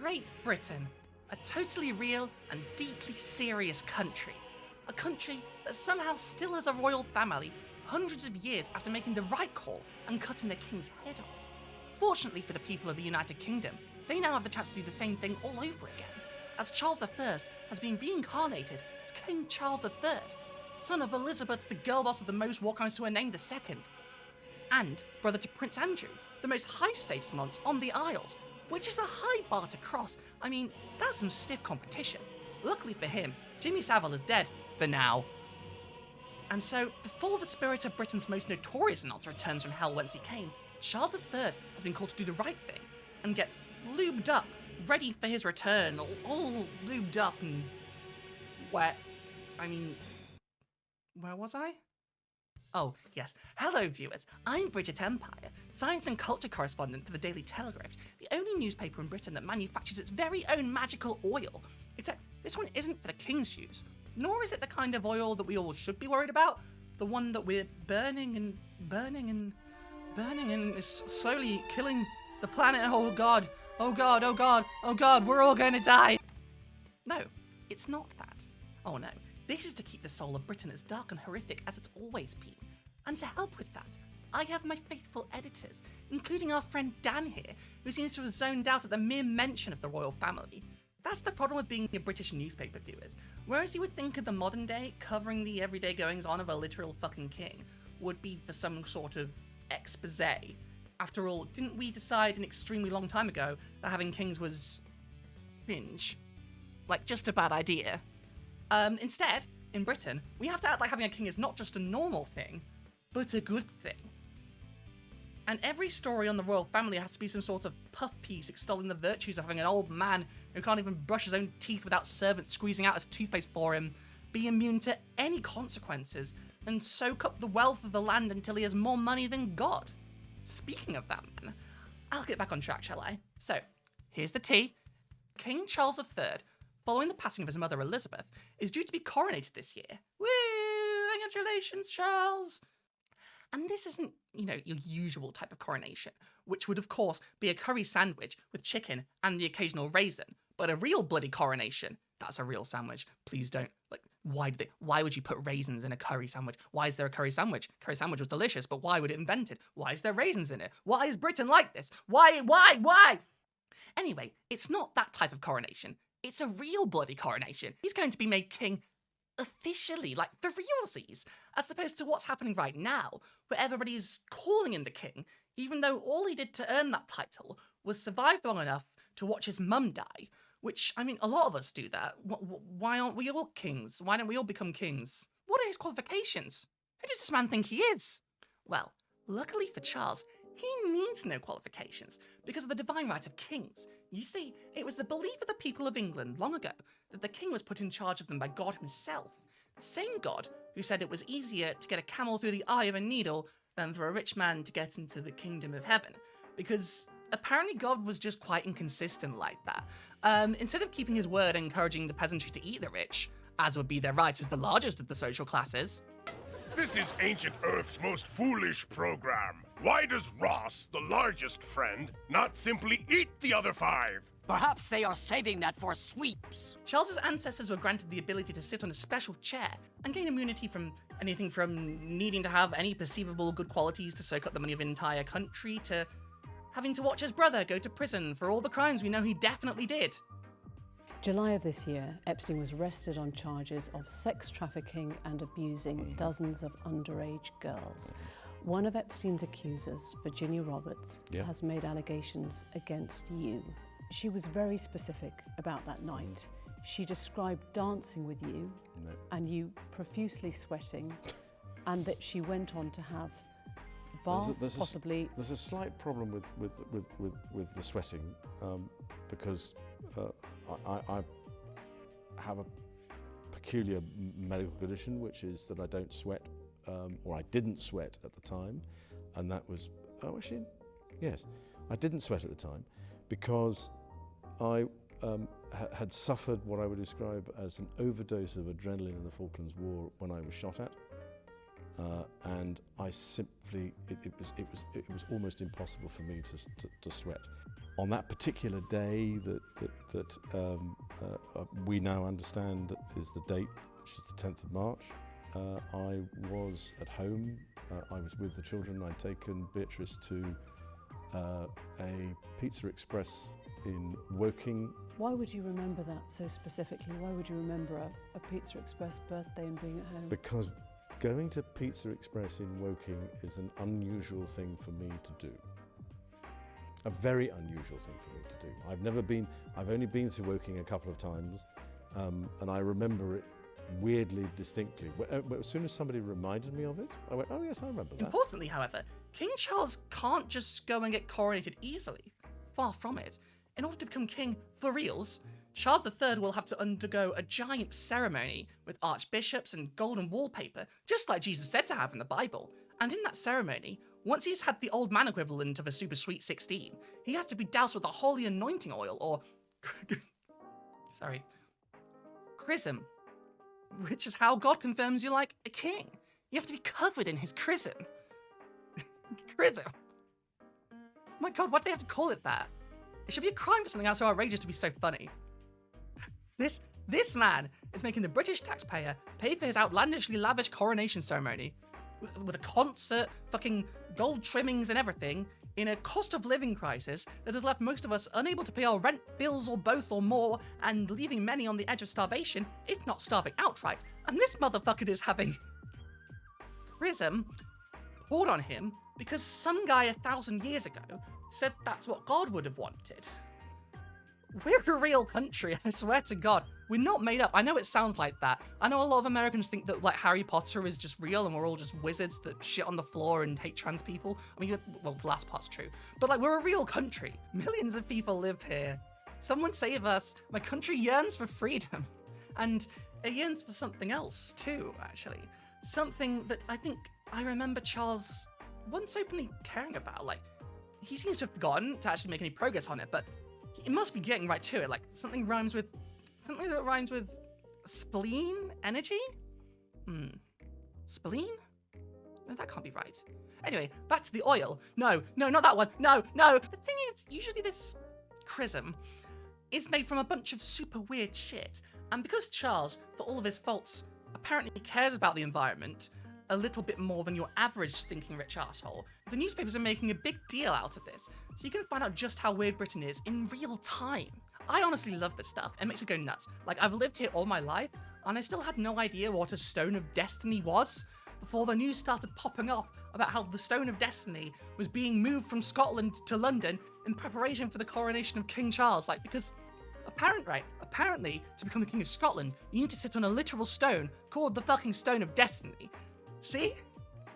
Great Britain, a totally real and deeply serious country. A country that somehow still has a royal family hundreds of years after making the right call and cutting their king's head off. Fortunately for the people of the United Kingdom, they now have the chance to do the same thing all over again, as Charles I has been reincarnated as King Charles III, son of Elizabeth, the girl boss with the most war crimes to her name, II, and brother to Prince Andrew, the most high-status nonce on the Isles, which is a high bar to cross. I mean, that's some stiff competition. Luckily for him, Jimmy Savile is dead, for now. And so, before the spirit of Britain's most notorious nonce returns from hell whence he came, Charles III has been called to do the right thing and get lubed up, ready for his return, all lubed up and wet. Where was I? Oh, yes. Hello, viewers. I'm Brigitte Empire, science and culture correspondent for the Daily Telegraph, the only newspaper in Britain that manufactures its very own magical oil. Except this one isn't for the king's use, nor is it the kind of oil that we all should be worried about, the one that we're burning and is slowly killing the planet. Oh God, oh God, oh God, oh God, we're all going to die. No, it's not that. Oh no. This is to keep the soul of Britain as dark and horrific as it's always been. And to help with that, I have my faithful editors, including our friend Dan here, who seems to have zoned out at the mere mention of the royal family. That's the problem with being a British newspaper, viewers. Whereas you would think of the modern day, covering the everyday goings-on of a literal fucking king would be for some sort of expose. After all, didn't we decide an extremely long time ago that having kings was cringe? Like, just a bad idea. Instead, in Britain, we have to act like having a king is not just a normal thing, but a good thing. And every story on the royal family has to be some sort of puff piece extolling the virtues of having an old man who can't even brush his own teeth without servants squeezing out his toothpaste for him, be immune to any consequences, and soak up the wealth of the land until he has more money than God. Speaking of that, man, I'll get back on track, shall I? So, here's the tea. King Charles III, following the passing of his mother Elizabeth, is due to be coronated this year. Woo! Congratulations, Charles! And this isn't, your usual type of coronation, which would of course be a curry sandwich with chicken and the occasional raisin, but a real bloody coronation. That's a real sandwich. Please don't. Why would you put raisins in a curry sandwich? Why is there a curry sandwich? Curry sandwich was delicious, but why would it invent it? Why is there raisins in it? Why is Britain like this? Why? Anyway, it's not that type of coronation. It's a real bloody coronation. He's going to be made king officially, like for realsies, as opposed to what's happening right now, where everybody's calling him the king, even though all he did to earn that title was survive long enough to watch his mum die, which, a lot of us do that. Why aren't we all kings? Why don't we all become kings? What are his qualifications? Who does this man think he is? Well, luckily for Charles, he needs no qualifications because of the divine right of kings. You see, it was the belief of the people of England long ago that the king was put in charge of them by God himself. The same God who said it was easier to get a camel through the eye of a needle than for a rich man to get into the kingdom of heaven. Because apparently God was just quite inconsistent like that. Instead of keeping his word and encouraging the peasantry to eat the rich, as would be their right as the largest of the social classes. This is ancient Earth's most foolish program. Why does Ross, the largest friend, not simply eat the other 5? Perhaps they are saving that for sweeps. Charles's ancestors were granted the ability to sit on a special chair and gain immunity from anything from needing to have any perceivable good qualities to soak up the money of an entire country to having to watch his brother go to prison for all the crimes we know he definitely did. July of this year, Epstein was arrested on charges of sex trafficking and abusing dozens of underage girls. One of Epstein's accusers, Virginia Roberts, has made allegations against you. She was very specific about that night. She described dancing with you and you profusely sweating, and that she went on to have bath, possibly. There's a slight problem with the sweating because I have a peculiar medical condition, which is that I don't sweat, or I didn't sweat at the time, and that was, I didn't sweat at the time because I had suffered what I would describe as an overdose of adrenaline in the Falklands War when I was shot at. and I simply, it was almost impossible for me to sweat. On that particular day that we now understand is the date, which is the 10th of March, I was at home. I was with the children. I'd taken Beatrice to a Pizza Express in Woking. Why would you remember that so specifically? Why would you remember a Pizza Express birthday and being at home? Because going to Pizza Express in Woking is an unusual thing for me to do. A very unusual thing for me to do. I've only been through Woking a couple of times, and I remember it weirdly distinctly. As soon as somebody reminded me of it, I went, oh yes, I remember that. Importantly, however, King Charles can't just go and get coronated easily. Far from it. In order to become king for reals, Charles III will have to undergo a giant ceremony with archbishops and golden wallpaper, just like Jesus said to have in the Bible. And in that ceremony, once he's had the old man equivalent of a super sweet 16, he has to be doused with a holy anointing oil, or chrism, which is how God confirms you like a king. You have to be covered in his chrism. Chrism. My God, why do they have to call it that? It should be a crime for something else so outrageous to be so funny. This man is making the British taxpayer pay for his outlandishly lavish coronation ceremony with a concert, fucking gold trimmings and everything, in a cost of living crisis that has left most of us unable to pay our rent, bills, or both or more, and leaving many on the edge of starvation, if not starving outright. And this motherfucker is having chrism poured on him because some guy 1,000 years ago said that's what God would have wanted. We're a real country, I swear to God. We're not made up. I know it sounds like that. I know a lot of Americans think that like Harry Potter is just real and we're all just wizards that shit on the floor and hate trans people. I mean, well, the last part's true. But like, we're a real country. Millions of people live here. Someone save us. My country yearns for freedom. And it yearns for something else too, actually. Something that I think I remember Charles once openly caring about. Like, he seems to have forgotten to actually make any progress on it, but he must be getting right to it. Like, something that rhymes with spleen energy? Spleen? No, that can't be right. Anyway, back to the oil. No, not that one. No. The thing is, usually this chrism is made from a bunch of super weird shit. And because Charles, for all of his faults, apparently cares about the environment a little bit more than your average stinking rich asshole, the newspapers are making a big deal out of this, so you can find out just how weird Britain is in real time. I honestly love this stuff. It makes me go nuts. Like, I've lived here all my life, and I still had no idea what a Stone of Destiny was before the news started popping up about how the Stone of Destiny was being moved from Scotland to London in preparation for the coronation of King Charles. Like, because apparently, to become the King of Scotland, you need to sit on a literal stone called the fucking Stone of Destiny. See?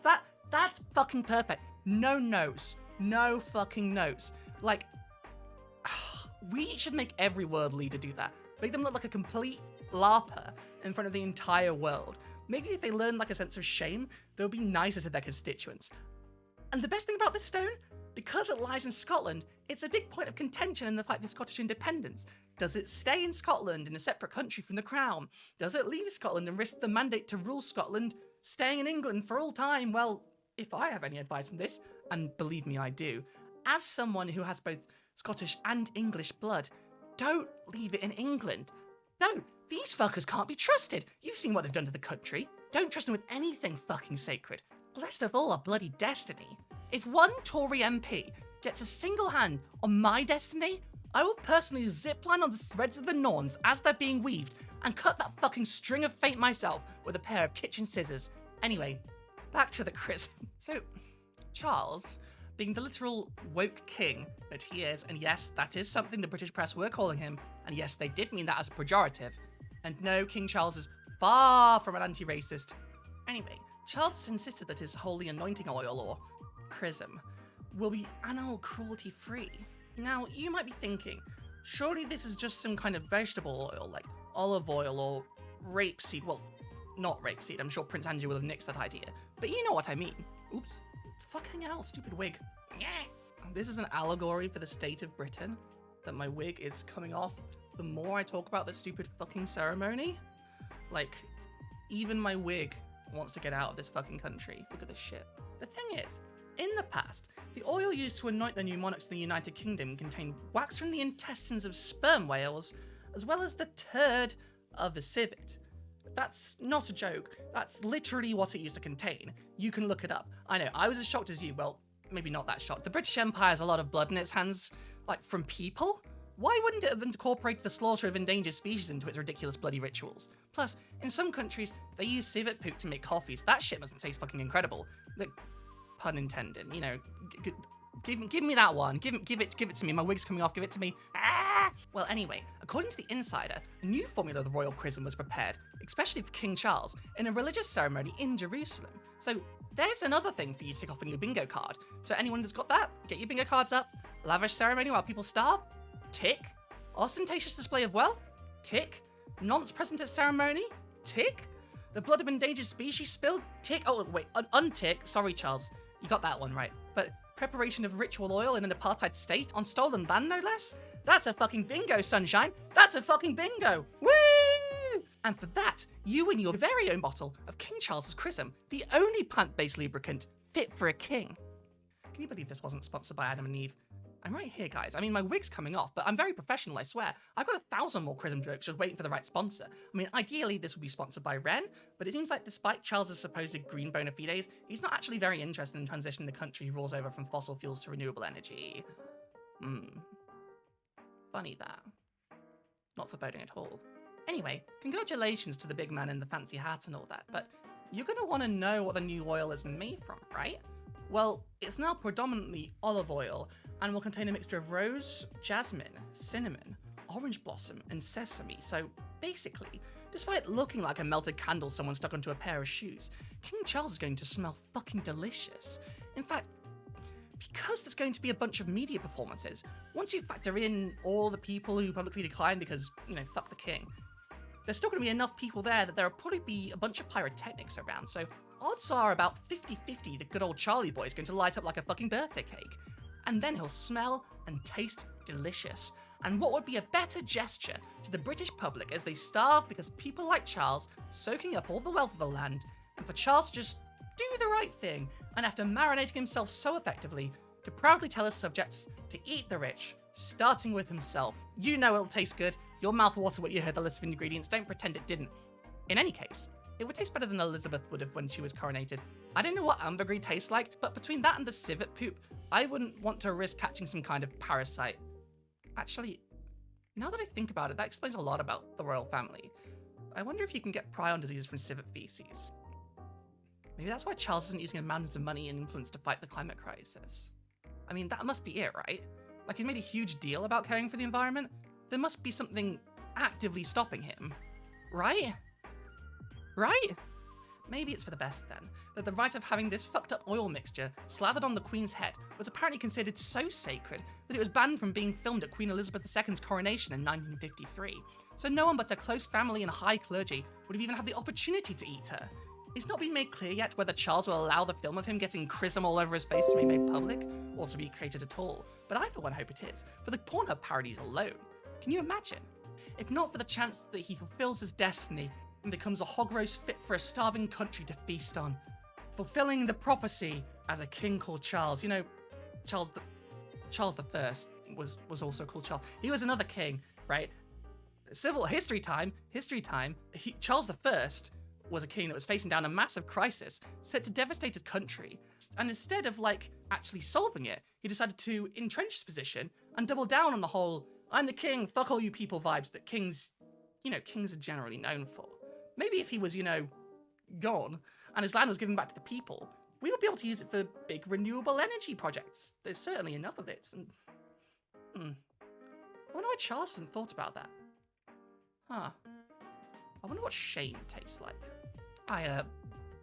That's fucking perfect. No notes. No fucking notes. Like, we should make every world leader do that. Make them look like a complete larper in front of the entire world. Maybe if they learn like a sense of shame, they'll be nicer to their constituents. And the best thing about this stone, because it lies in Scotland, it's a big point of contention in the fight for Scottish independence. Does it stay in Scotland in a separate country from the crown? Does it leave Scotland and risk the mandate to rule Scotland, staying in England for all time? Well, if I have any advice on this, and believe me, I do, as someone who has both Scottish and English blood, don't leave it in England. Don't. These fuckers can't be trusted. You've seen what they've done to the country. Don't trust them with anything fucking sacred. Least of all, a bloody destiny. If one Tory MP gets a single hand on my destiny, I will personally zipline on the threads of the Norns as they're being weaved and cut that fucking string of fate myself with a pair of kitchen scissors. Anyway, back to the chrism. So, Charles, being the literal woke king that he is, and yes, that is something the British press were calling him, and yes, they did mean that as a pejorative, and no, King Charles is far from an anti-racist. Anyway, Charles insisted that his holy anointing oil, or chrism, will be animal cruelty-free. Now, you might be thinking, surely this is just some kind of vegetable oil, like olive oil or rapeseed. Well, not rapeseed, I'm sure Prince Andrew will have nixed that idea, but you know what I mean. Oops. Fucking hell, stupid wig. Yeah. This is an allegory for the state of Britain, that my wig is coming off the more I talk about this stupid fucking ceremony. Like, even my wig wants to get out of this fucking country. Look at this shit. The thing is, in the past, the oil used to anoint the new monarchs in the United Kingdom contained wax from the intestines of sperm whales, as well as the turd of a civet. That's not a joke. That's literally what it used to contain. You can look it up. I know, I was as shocked as you. Well, maybe not that shocked. The British Empire has a lot of blood in its hands, like from people. Why wouldn't it have incorporated the slaughter of endangered species into its ridiculous bloody rituals? Plus, in some countries, they use civet poop to make coffees. That shit must taste fucking incredible. Like, pun intended, you know. Give me that one. Give it to me. My wig's coming off. Give it to me. Ah! Well, anyway, according to the Insider, a new formula of the royal chrism was prepared, especially for King Charles, in a religious ceremony in Jerusalem. So there's another thing for you to tick off on your bingo card. So anyone who's got that, get your bingo cards up. Lavish ceremony while people starve? Tick. Ostentatious display of wealth? Tick. Nonce present at ceremony? Tick. The blood of endangered species spilled? Tick. Oh, wait, untick. Sorry, Charles. You got that one right. But preparation of ritual oil in an apartheid state on stolen land, no less? That's a fucking bingo, sunshine. That's a fucking bingo. Woo! And for that, you win your very own bottle of King Charles's Chrism, the only plant-based lubricant fit for a king. Can you believe this wasn't sponsored by Adam and Eve? I'm right here, guys. I mean, my wig's coming off, but I'm very professional, I swear. I've got 1,000 more Chrism jokes just waiting for the right sponsor. I mean, ideally, this would be sponsored by Ren, but it seems like despite Charles's supposed green bona fides, he's not actually very interested in transitioning the country he rules over from fossil fuels to renewable energy. Funny that. Not foreboding at all. Anyway, congratulations to the big man in the fancy hat and all that, but you're going to want to know what the new oil is made from, right? Well, it's now predominantly olive oil, and will contain a mixture of rose, jasmine, cinnamon, orange blossom, and sesame. So basically, despite looking like a melted candle someone stuck onto a pair of shoes, King Charles is going to smell fucking delicious. In fact, because there's going to be a bunch of media performances, once you factor in all the people who publicly declined because, you know, fuck the king, there's still going to be enough people there that there'll probably be a bunch of pyrotechnics around, so odds are about 50-50 the good old Charlie boy is going to light up like a fucking birthday cake. And then he'll smell and taste delicious. And what would be a better gesture to the British public as they starve because people like Charles soaking up all the wealth of the land, and for Charles to just do the right thing, and after marinating himself so effectively, to proudly tell his subjects to eat the rich, starting with himself. You know it'll taste good. Your mouth will water when you heard the list of ingredients. Don't pretend it didn't. In any case, it would taste better than Elizabeth would have when she was coronated. I don't know what ambergris tastes like, but between that and the civet poop, I wouldn't want to risk catching some kind of parasite. Actually, now that I think about it, that explains a lot about the royal family. I wonder if you can get prion diseases from civet feces. Maybe that's why Charles isn't using mountains of money and influence to fight the climate crisis. I mean, that must be it, right? Like, he made a huge deal about caring for the environment. There must be something actively stopping him, right? Right? Maybe it's for the best then, that the right of having this fucked up oil mixture slathered on the Queen's head was apparently considered so sacred that it was banned from being filmed at Queen Elizabeth II's coronation in 1953. So no one but her close family and high clergy would have even had the opportunity to eat her. It's not been made clear yet whether Charles will allow the film of him getting chrism all over his face to be made public, or to be created at all, but I for one hope it is, for the Pornhub parodies alone. Can you imagine? If not for the chance that he fulfills his destiny and becomes a hog roast fit for a starving country to feast on, fulfilling the prophecy as a king called Charles. You know, Charles I was also called Charles. He was another king, right? Civil history time. Charles I was a king that was facing down a massive crisis set to devastate his country. And instead of, like, actually solving it, he decided to entrench his position and double down on the whole, I'm the king, fuck all you people vibes that kings are generally known for. Maybe if he was, gone, and his land was given back to the people, we would be able to use it for big renewable energy projects. There's certainly enough of it. And, I wonder why Charles hadn't thought about that. Huh. I wonder what shame tastes like. Before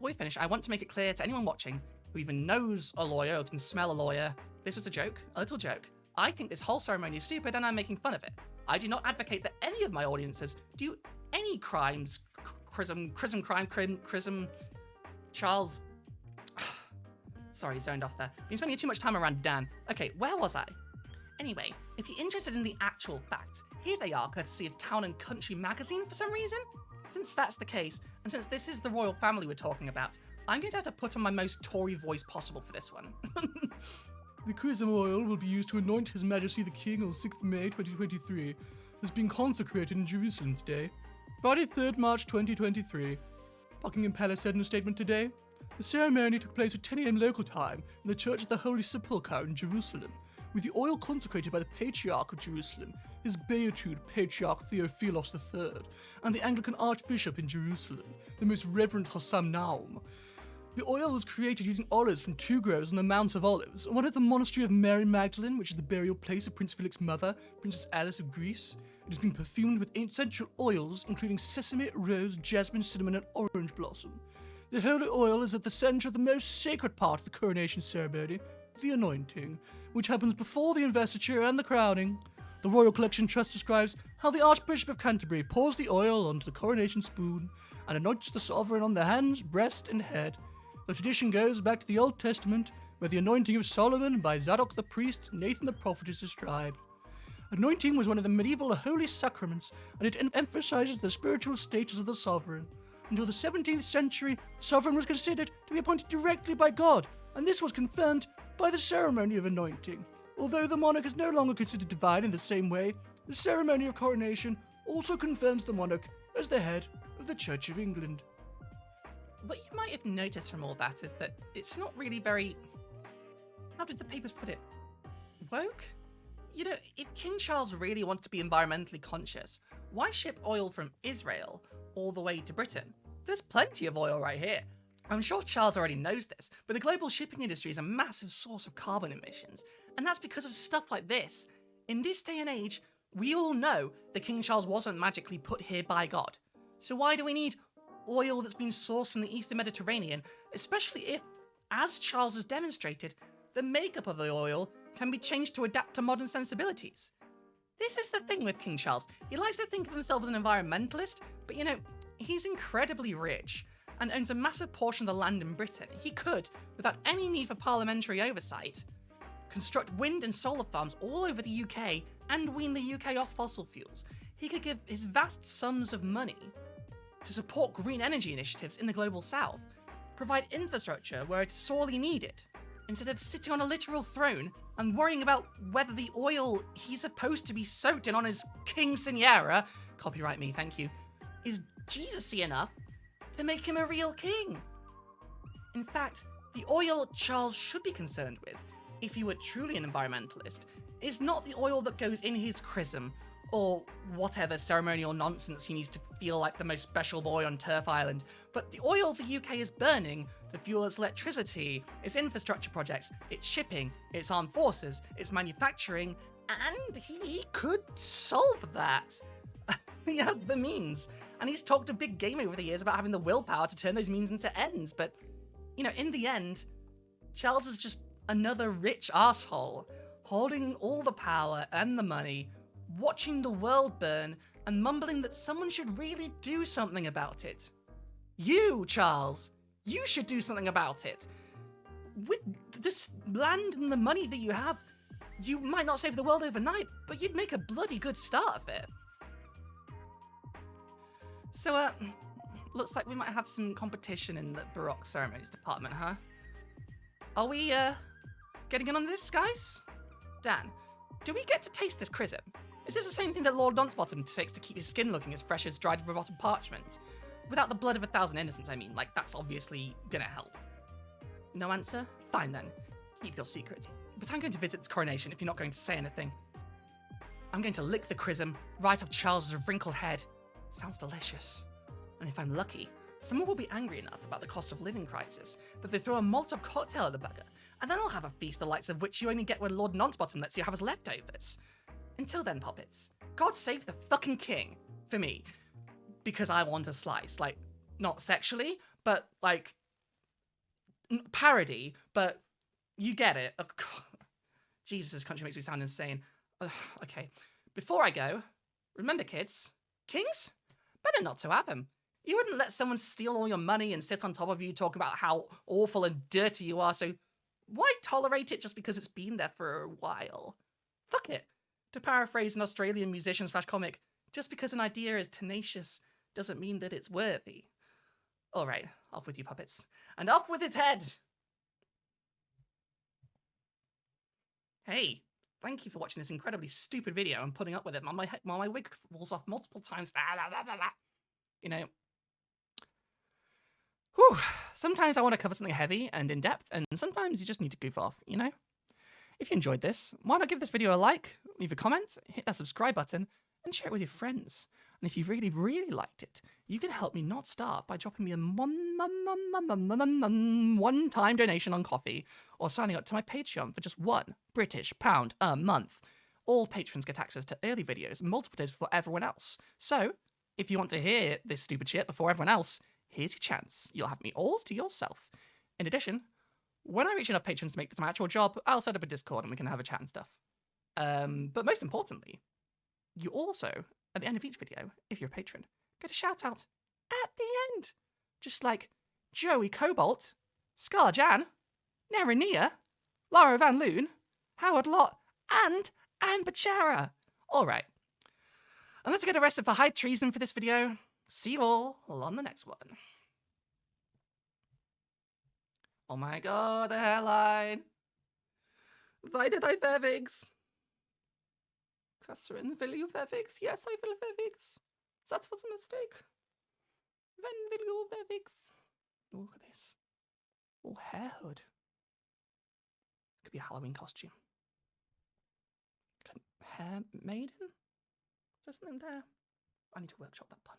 we finish, I want to make it clear to anyone watching who even knows a lawyer or can smell a lawyer, this was a joke, a little joke. I think this whole ceremony is stupid and I'm making fun of it. I do not advocate that any of my audiences do any crimes, Charles. Sorry, zoned off there. Been spending too much time around Dan. Okay, where was I? Anyway, if you're interested in the actual facts, here they are, courtesy of Town and Country magazine for some reason. Since that's the case, and since this is the royal family we're talking about, I'm going to have to put on my most Tory voice possible for this one. The chrism oil will be used to anoint His Majesty the King on 6th May 2023. It's been consecrated in Jerusalem today. Friday 3rd March 2023. Buckingham Palace said in a statement today, the ceremony took place at 10 a.m. local time in the Church of the Holy Sepulchre in Jerusalem, with the oil consecrated by the Patriarch of Jerusalem, His Beatude Patriarch Theophilos III, and the Anglican Archbishop in Jerusalem, the Most Reverend Hossam Naum. The oil was created using olives from 2 groves on the Mount of Olives, one at the Monastery of Mary Magdalene, which is the burial place of Prince Philip's mother, Princess Alice of Greece. It has been perfumed with essential oils, including sesame, rose, jasmine, cinnamon, and orange blossom. The holy oil is at the center of the most sacred part of the coronation ceremony, the anointing, which happens before the investiture and the crowning. The Royal Collection Trust describes how the Archbishop of Canterbury pours the oil onto the coronation spoon and anoints the sovereign on the hands, breast, and head. The tradition goes back to the Old Testament, where the anointing of Solomon by Zadok the priest, Nathan the prophet is described. Anointing was one of the medieval holy sacraments, and it emphasizes the spiritual status of the sovereign. Until the 17th century, the sovereign was considered to be appointed directly by God, and this was confirmed by the ceremony of anointing. Although the monarch is no longer considered divine in the same way, the ceremony of coronation also confirms the monarch as the head of the Church of England. What you might have noticed from all that is that it's not really very... How did the papers put it? Woke? You know, if King Charles really wants to be environmentally conscious, why ship oil from Israel all the way to Britain? There's plenty of oil right here. I'm sure Charles already knows this, but the global shipping industry is a massive source of carbon emissions, and that's because of stuff like this. In this day and age, we all know that King Charles wasn't magically put here by God. So why do we need oil that's been sourced from the Eastern Mediterranean, especially if, as Charles has demonstrated, the makeup of the oil can be changed to adapt to modern sensibilities? This is the thing with King Charles. He likes to think of himself as an environmentalist, but you know, he's incredibly rich and owns a massive portion of the land in Britain. He could, without any need for parliamentary oversight, construct wind and solar farms all over the UK and wean the UK off fossil fuels. He could give his vast sums of money to support green energy initiatives in the global south, provide infrastructure where it's sorely needed, instead of sitting on a literal throne and worrying about whether the oil he's supposed to be soaked in on his quinceañera, copyright me, thank you, is Jesus-y enough to make him a real king. In fact, the oil Charles should be concerned with, if he were truly an environmentalist, is not the oil that goes in his chrism, or whatever ceremonial nonsense he needs to feel like the most special boy on Turf Island, but the oil the UK is burning to fuel its electricity, its infrastructure projects, its shipping, its armed forces, its manufacturing, and he could solve that. He has the means, and he's talked a big game over the years about having the willpower to turn those means into ends, but, you know, in the end, Charles is just another rich arsehole, holding all the power and the money, watching the world burn, and mumbling that someone should really do something about it. You, Charles, you should do something about it. With this land and the money that you have, you might not save the world overnight, but you'd make a bloody good start of it. So, looks like we might have some competition in the Baroque ceremonies department, huh? Are we, getting in on this, guys? Dan, do we get to taste this chrism? Is this the same thing that Lord Nonsbottom takes to keep his skin looking as fresh as dried rotted parchment? Without the blood of 1,000 innocents, I mean. Like, that's obviously gonna help. No answer? Fine then. Keep your secret. But I'm going to visit this coronation if you're not going to say anything. I'm going to lick the chrism right off Charles's wrinkled head. Sounds delicious. And if I'm lucky, someone will be angry enough about the cost of living crisis that they throw a Molotov cocktail at the bugger, and then I'll have a feast the likes of which you only get when Lord Nonsbottom lets you have his leftovers. Until then, puppets, God save the fucking king, for me, because I want a slice. Like, not sexually, but, like, parody, but you get it. Oh, God. Jesus, this country makes me sound insane. Okay, before I go, remember, kids, kings? Better not to have them. You wouldn't let someone steal all your money and sit on top of you talking about how awful and dirty you are, so why tolerate it just because it's been there for a while? Fuck it. To paraphrase an Australian musician/comic, just because an idea is tenacious doesn't mean that it's worthy. All right, off with you, puppets. And off with its head! Hey, thank you for watching this incredibly stupid video and putting up with it while my wig falls off multiple times. You know, whew, sometimes I want to cover something heavy and in-depth, and sometimes you just need to goof off, you know? If you enjoyed this, why not give this video a like, leave a comment, hit that subscribe button, and share it with your friends. And if you really, really liked it, you can help me not starve by dropping me a one-time donation on Coffee, or signing up to my Patreon for just £1 a month. All patrons get access to early videos multiple days before everyone else. So, if you want to hear this stupid shit before everyone else, here's your chance. You'll have me all to yourself. In addition, when I reach enough patrons to make this my actual job, I'll set up a Discord and we can have a chat and stuff. But most importantly, you also, at the end of each video, if you're a patron, get a shout out at the end. Just like Joey Cobalt, Scar Jan, Nerania, Laura Van Loon, Howard Lott, and Anne Bachara. All right. And let's get arrested for high treason for this video. See you all on the next one. Oh my god, the hairline. Why did I Vervigs? Catherine, will you Vervigs? Yes, I will Vervigs. That was a mistake. When will you Vervigs? Look at this. Oh, hair hood. Could be a Halloween costume. Hair maiden? Is there something there? I need to workshop that pun.